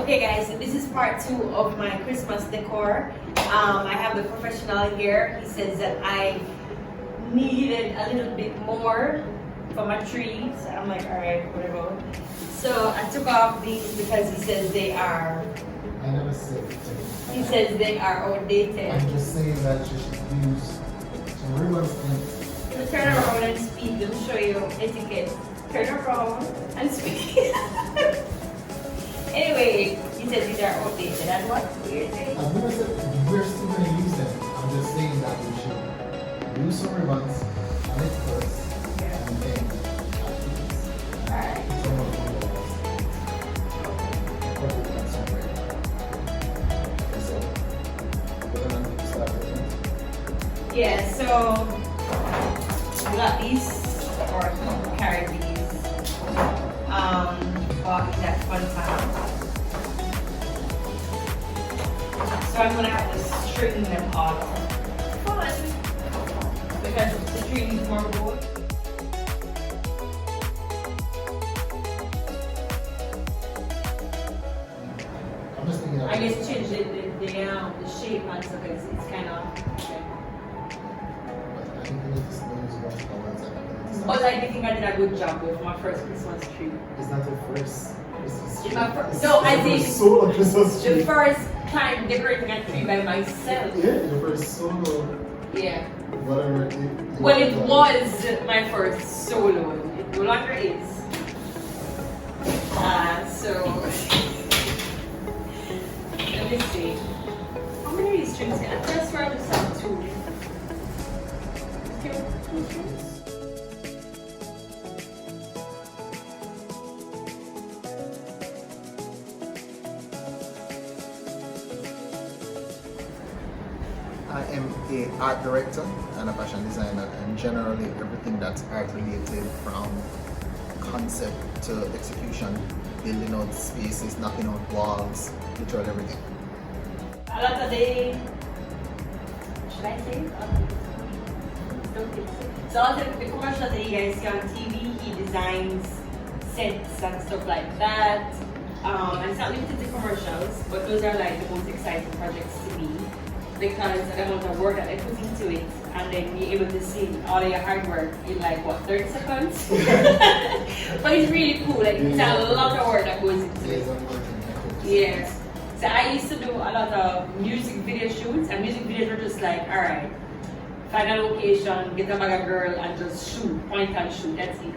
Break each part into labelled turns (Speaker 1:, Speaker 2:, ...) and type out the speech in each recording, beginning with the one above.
Speaker 1: Okay guys, so this is part 2 of my Christmas decor. I have the professional here. He says that I needed a little bit more for my tree. So I'm like, alright, whatever. So I took off these because he says they are...
Speaker 2: I never said it.
Speaker 1: He says they are outdated.
Speaker 2: I'm just saying that you should use some ribbons and...
Speaker 1: So turn around and speak. Let me show you etiquette. Turn around and speak. Anyway, he says these are outdated. And what weird thing?
Speaker 2: I've never said we're still going to use them. I'm just saying that we should use some ribbons on it first.
Speaker 1: Yeah.
Speaker 2: And then
Speaker 1: Alright.
Speaker 2: some of the probably got some right. Okay, so we're going to start with it.
Speaker 1: Yeah, so we got these, or carry these. Bought that one time. So I'm gonna have to string them off. Fun! Because the tree needs more wood.
Speaker 2: I'm just thinking
Speaker 1: I guess change the shape and stuff. It's kind of. Okay.
Speaker 2: I think we need to still use one colors.
Speaker 1: But I think I did a good job with my first Christmas tree.
Speaker 2: Is that the first Christmas tree?
Speaker 1: No, I think
Speaker 2: Solo Christmas tree.
Speaker 1: the first time decorating a tree by myself.
Speaker 2: Yeah, your first solo.
Speaker 1: Yeah.
Speaker 2: Whatever it is.
Speaker 1: Well, it was my first solo. It no longer is. So let me see. How many of these strings? I just swear I just have 2. Two strings?
Speaker 2: I am an art director and a fashion designer, and generally everything that's art related, from concept to execution, building out spaces, knocking out walls, literally everything.
Speaker 1: A lot of the, should I say? So all the commercials that you guys see on TV, he designs sets and stuff like that. And it's not limited to commercials, but those are like the most exciting projects to me, because of the amount of work that I put into it, and then be able to see all of your hard work in like what, 30 seconds? But it's really cool, like it's a lot of work that goes into it. Yes. So I used to do a lot of music video shoots, and music videos were just like, alright, find a location, get a bag of girl and just shoot, point and shoot, that's it.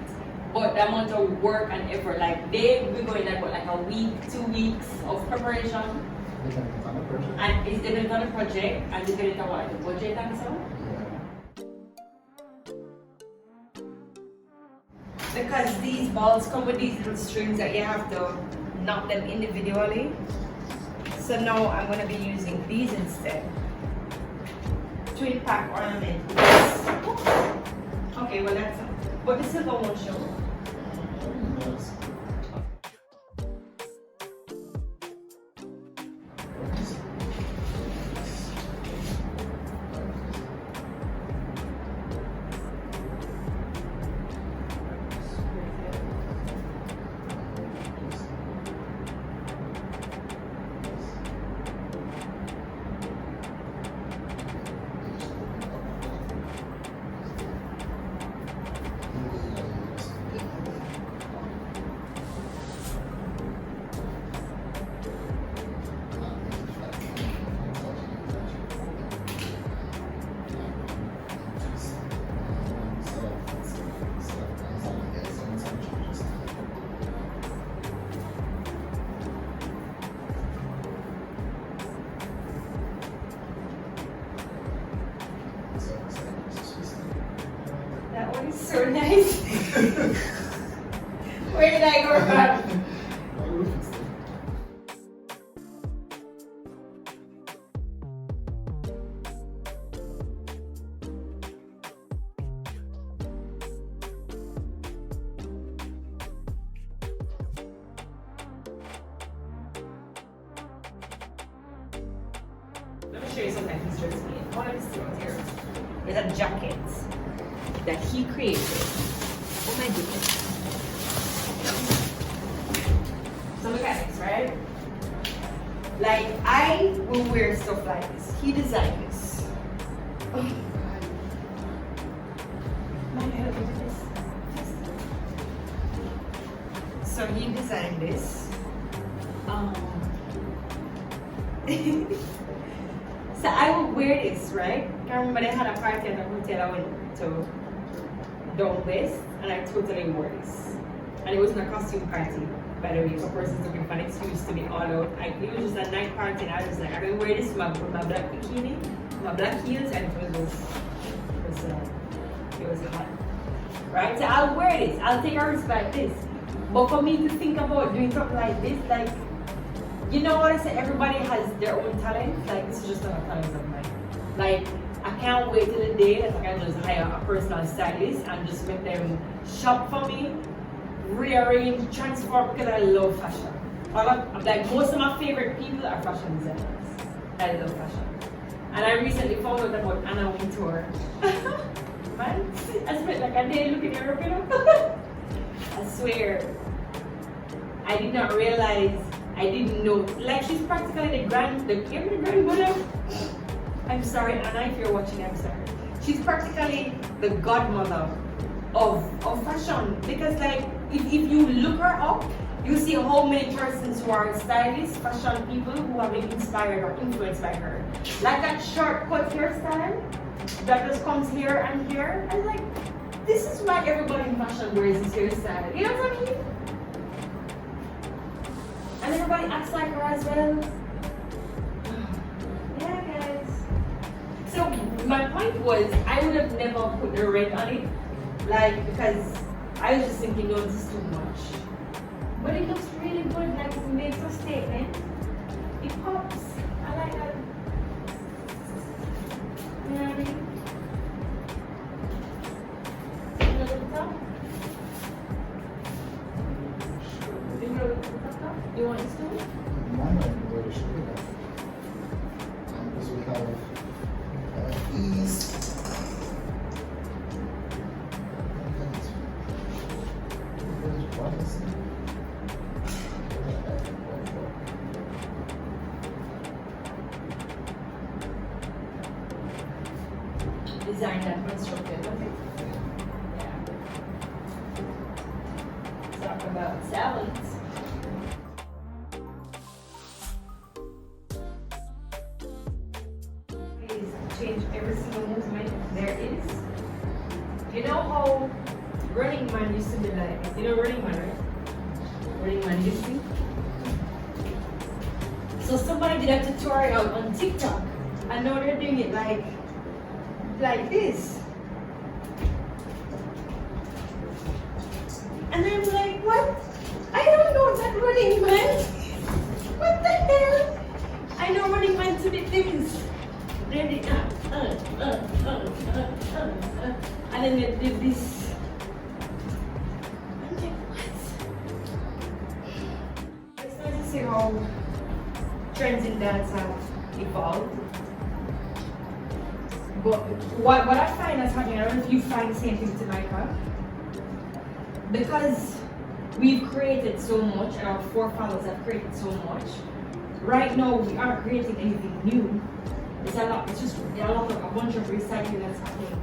Speaker 1: But the amount of work and effort, like they will be going like what, like a week, 2 weeks of preparation. And it's dependent on the project and dependent on what, the budget and so. Because these balls come with these little strings that you have to knock them individually. So now I'm going to be using these instead. Twin pack ornament. Okay, well that's it. But the silver won't show. That one is so nice. Where did I go from? Let me show you something he's just made. One of his things here is a jacket that he created. Oh my goodness. So look at this, right? Like, I will wear stuff like this. He designed this. Oh my God. Man, I don't know this. So he designed this. So I would wear this, right? I remember they had a party at the hotel I went to down west, and I totally wore this. And it wasn't a costume party, by the way. If a person's looking for an excuse to be all out, it was just a night party, and I was like, I'm gonna wear this with my black bikini, my black heels, and it was hot. Right? So I'll wear this. I'll take a risk like this. But for me to think about doing something like this, like, you know what I say? Everybody has their own talent. Like, this is just not a talent of mine. Like, I can't wait till the day that I can just hire a personal stylist and just make them shop for me, rearrange, transform, because I love fashion. Like, most of my favorite people are fashion designers. I love fashion. And I recently found out about Anna Wintour. Man, I spent like a day looking at her, you know? I swear, I did not realize, I didn't know. Like, she's practically the grandmother. I'm sorry, Anna, if you're watching, I'm sorry. She's practically the godmother of fashion. Because, like, if you look her up, you see how many persons who are stylists, fashion people who have been inspired or influenced by her. Like that shortcut hairstyle that just comes here and here. I'm like, this is why everybody in fashion wears this hairstyle. You know what I mean? And everybody acts like her as well. Yeah, guys. So my point was, I would have never put the red on it, like, because I was just thinking, no, this is too much. But it looks really good, like it makes a statement. It pops. I like that. You know what I mean? You look at the top? You look at the top? You want this too?
Speaker 2: Mine might be where it should be now. Because we have these.
Speaker 1: Designed and constructed, okay? Yeah. Talk about salads. Please change every single movement there is. You know how Running Man used to be like, you know Running Man, right? Running Man used to. So somebody did a tutorial on TikTok, and now they're doing it like this. And I'm like, what? I don't know that Running Man. What the hell? I know Running Man to be things. Then they and then they did this. I'm like, what? It's nice to see how trends in dance have evolved. But what I find that's happening, I don't know if you find the same thing to Micah, because we've created so much and our forefathers have created so much, right now we aren't creating anything new. It's a lot, it's just a bunch of recycling that's happening.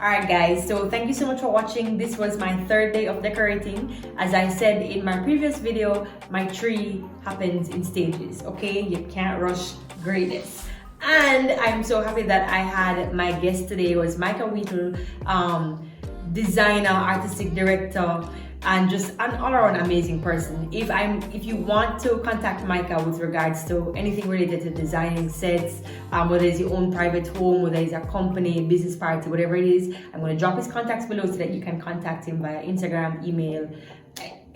Speaker 1: Alright guys, so thank you so much for watching. This was my third day of decorating. As I said in my previous video, my tree happens in stages, okay? You can't rush greatness. And I'm so happy that I had my guest today was Micah Wheatle, designer, artistic director, and just an all-around amazing person. If you want to contact Micah with regards to anything related to designing sets, whether it's your own private home, whether it's a company, business party, whatever it is, I'm going to drop his contacts below so that you can contact him via Instagram, email,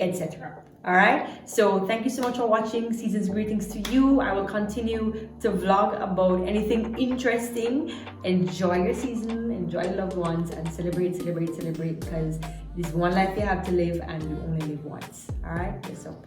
Speaker 1: etc. All right, so thank you so much for watching. Season's greetings to you. I will continue to vlog about anything interesting. Enjoy your season, enjoy loved ones, and celebrate because this is one life you have to live and you only live once. All right, peace up.